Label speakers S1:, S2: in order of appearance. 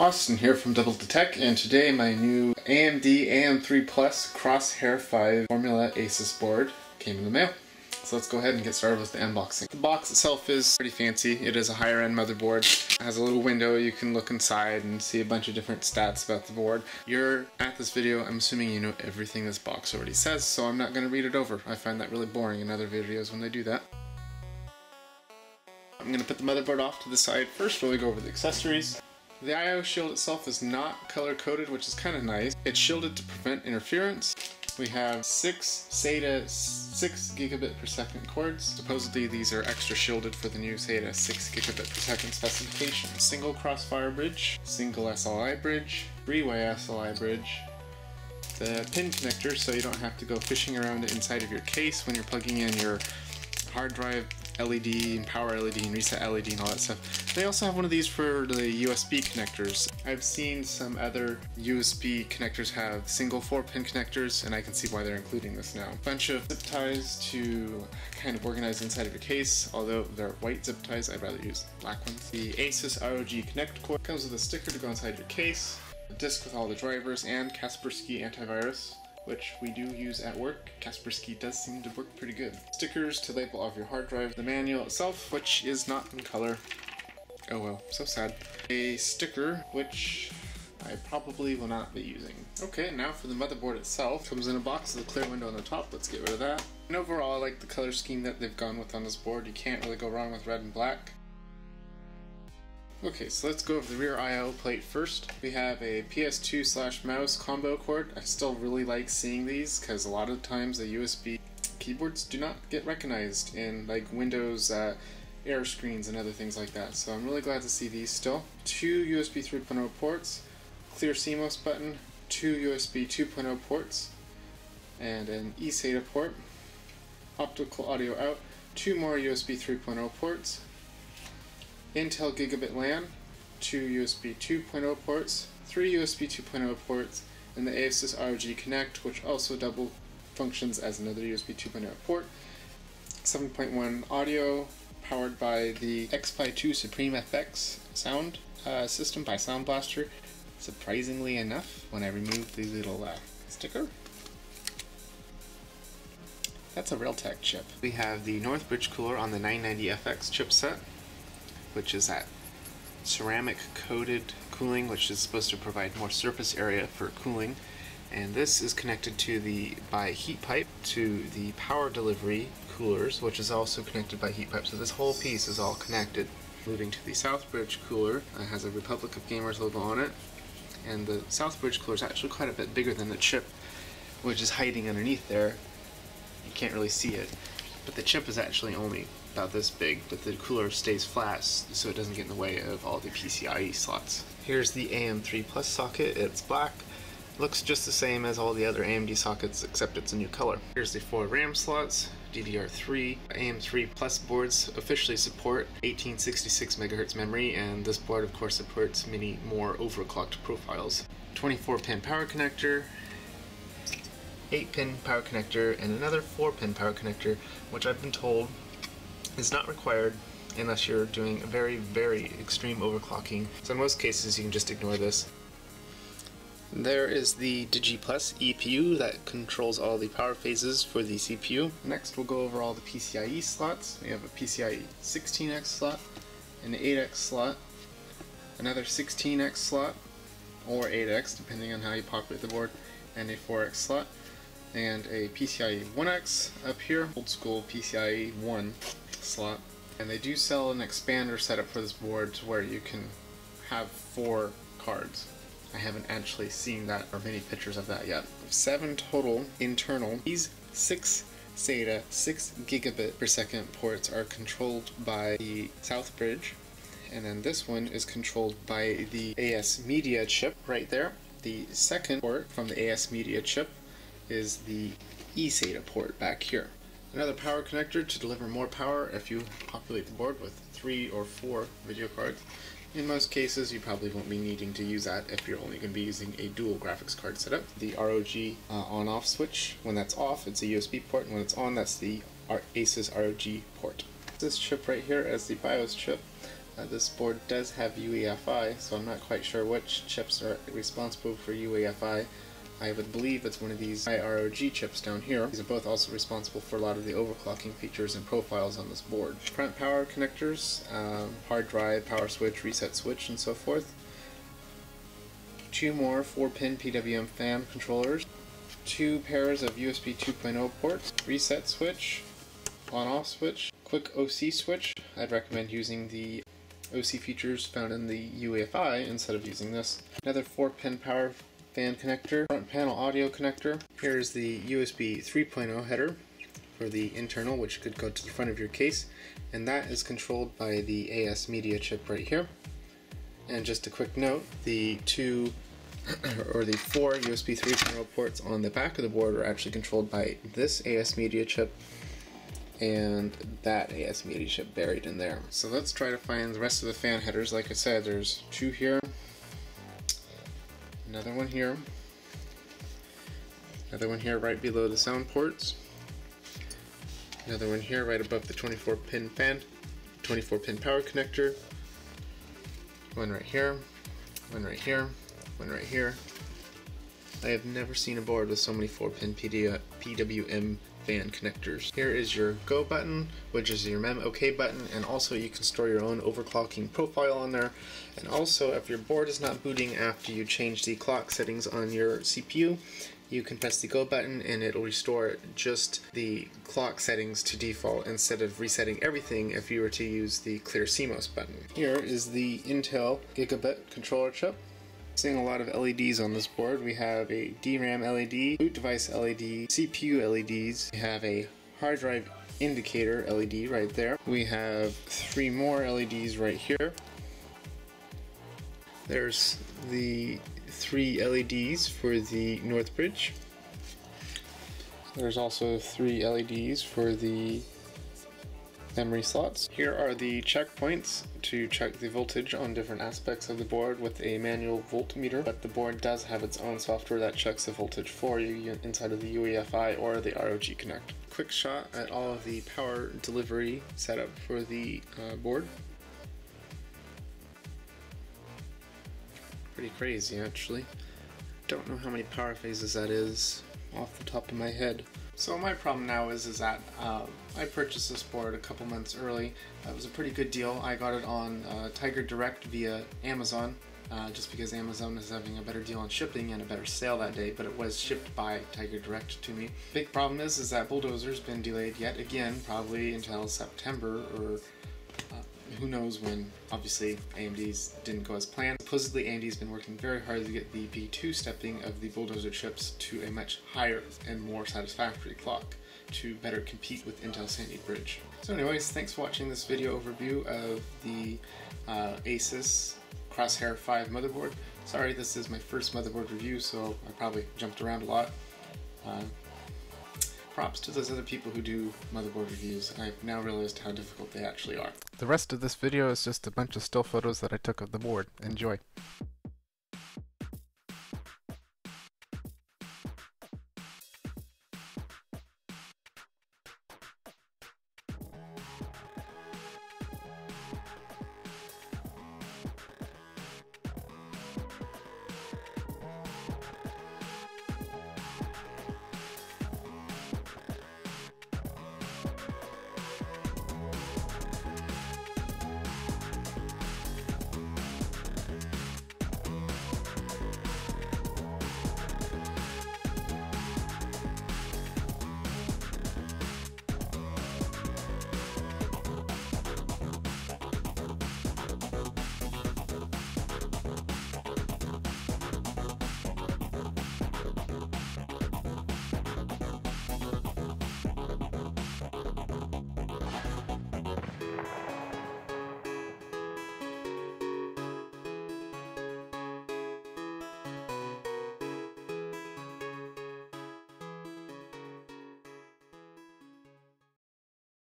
S1: Austin here from Double to Tech, and today my new AMD AM3 Plus Crosshair 5 Forumla Asus board came in the mail. So let's go ahead and get started with the unboxing. The box itself is pretty fancy. It is a higher end motherboard. It has a little window you can look inside and see a bunch of different stats about the board. You're at this video, I'm assuming you know everything this box already says, so I'm not going to read it over. I find that really boring in other videos when they do that. I'm going to put the motherboard off to the side first while we go over the accessories. The I/O shield itself is not color coded, which is kind of nice. It's shielded to prevent interference. We have 6 SATA 6 gigabit per second cords. Supposedly these are extra shielded for the new SATA 6 gigabit per second specification. Single crossfire bridge, single SLI bridge, 3-way SLI bridge, the pin connector so you don't have to go fishing around it inside of your case when you're plugging in your hard drive LED and power LED and reset LED and all that stuff. They also have one of these for the USB connectors. I've seen some other USB connectors have single 4-pin connectors, and I can see why they're including this now. Bunch of zip ties to kind of organize inside of your case, although they're white zip ties, I'd rather use black ones. The Asus ROG Connect cord comes with a sticker to go inside your case, a disc with all the drivers, and Kaspersky antivirus, which we do use at work. Kaspersky does seem to work pretty good. Stickers to label off your hard drive. The manual itself, which is not in color. Oh well, so sad. A sticker, which I probably will not be using. Okay, now for the motherboard itself. Comes in a box with a clear window on the top. Let's get rid of that. And overall, I like the color scheme that they've gone with on this board. You can't really go wrong with red and black. Okay, so let's go over the rear I/O plate first. We have a PS2/mouse combo cord. I still really like seeing these because a lot of times the USB keyboards do not get recognized in like Windows error screens and other things like that. So I'm really glad to see these still. 2 USB 3.0 ports, clear CMOS button, 2 USB 2.0 ports, and an eSATA port, optical audio out, 2 more USB 3.0 ports, Intel Gigabit LAN, 2 USB 2.0 ports, 3 USB 2.0 ports, and the Asus ROG Connect, which also double functions as another USB 2.0 port. 7.1 audio, powered by the X-Fi 2 Supreme FX sound system by Sound Blaster. Surprisingly enough, when I removed the little sticker, that's a Realtek chip. We have the Northbridge cooler on the 990FX chipset, which is that ceramic coated cooling, which is supposed to provide more surface area for cooling. And this is connected to by heat pipe to the power delivery coolers, which is also connected by heat pipe. So this whole piece is all connected. Moving to the Southbridge cooler, it has a Republic of Gamers logo on it. And the Southbridge cooler is actually quite a bit bigger than the chip, which is hiding underneath there. You can't really see it. But the chip is actually only about this big, but the cooler stays flat so it doesn't get in the way of all the PCIe slots. Here's the AM3 Plus socket. It's black. Looks just the same as all the other AMD sockets, except it's a new color. Here's the 4 RAM slots, DDR3. AM3 Plus boards officially support 1866 MHz memory, and this board of course supports many more overclocked profiles. 24-pin power connector, 8-pin power connector, and another 4-pin power connector, which I've been told is not required unless you're doing a very, very extreme overclocking. So in most cases you can just ignore this. There is the DigiPlus EPU that controls all the power phases for the CPU. Next we'll go over all the PCIe slots. We have a PCIe 16X slot, an 8X slot, another 16X slot, or 8X depending on how you populate the board, and a 4X slot, and a PCIe 1X up here, old school PCIe 1 slot. And they do sell an expander setup for this board to where you can have 4 cards. I haven't actually seen that or many pictures of that yet. 7 total internal. These 6 SATA 6 gigabit per second ports are controlled by the Southbridge, and then this one is controlled by the AS Media chip right there. The second port from the AS Media chip is the eSATA port back here. Another power connector to deliver more power if you populate the board with 3 or 4 video cards. In most cases, you probably won't be needing to use that if you're only going to be using a dual graphics card setup. The ROG on-off switch, when that's off, it's a USB port, and when it's on, that's the Asus ROG port. This chip right here is the BIOS chip. This board does have UEFI, so I'm not quite sure which chips are responsible for UEFI. I would believe it's one of these IROG chips down here. These are both also responsible for a lot of the overclocking features and profiles on this board. Front power connectors, hard drive, power switch, reset switch, and so forth. Two more 4-pin PWM fan controllers. Two pairs of USB 2.0 ports. Reset switch, on-off switch, quick OC switch. I'd recommend using the OC features found in the UEFI instead of using this. Another 4-pin power fan connector, front panel audio connector. Here's the USB 3.0 header for the internal, which could go to the front of your case, and that is controlled by the AS media chip right here. And just a quick note, the four USB 3.0 ports on the back of the board are actually controlled by this AS media chip and that AS media chip buried in there. So let's try to find the rest of the fan headers. Like I said, there's two here, another one here, another one here right below the sound ports, another one here right above the 24-pin power connector, one right here, one right here, one right here. I have never seen a board with so many 4-pin PWM fan connectors. Here is your go button, which is your mem OK button, and also you can store your own overclocking profile on there. And also, if your board is not booting after you change the clock settings on your CPU, you can press the go button and it'll restore just the clock settings to default instead of resetting everything if you were to use the clear CMOS button. Here is the Intel Gigabit controller chip. Seeing a lot of LEDs on this board. We have a DRAM LED, boot device LED, CPU LEDs. We have a hard drive indicator LED right there. We have three more LEDs right here. There's the three LEDs for the North Bridge. There's also three LEDs for the memory slots. Here are the checkpoints to check the voltage on different aspects of the board with a manual voltmeter, but the board does have its own software that checks the voltage for you inside of the UEFI or the ROG Connect. Quick shot at all of the power delivery setup for the board. Pretty crazy, actually. Don't know how many power phases that is off the top of my head. So my problem now is that I purchased this board a couple months early. It was a pretty good deal. I got it on Tiger Direct via Amazon, just because Amazon is having a better deal on shipping and a better sale that day, but it was shipped by Tiger Direct to me. Big problem is that Bulldozer's been delayed yet again, probably until September or who knows when. Obviously, AMD's didn't go as planned. Supposedly, AMD's been working very hard to get the V2 stepping of the Bulldozer chips to a much higher and more satisfactory clock to better compete with Intel Sandy Bridge. So anyways, thanks for watching this video overview of the Asus Crosshair 5 motherboard. Sorry, this is my first motherboard review, so I probably jumped around a lot. Props to those other people who do motherboard reviews. I've now realized how difficult they actually are. The rest of this video is just a bunch of still photos that I took of the board. Enjoy.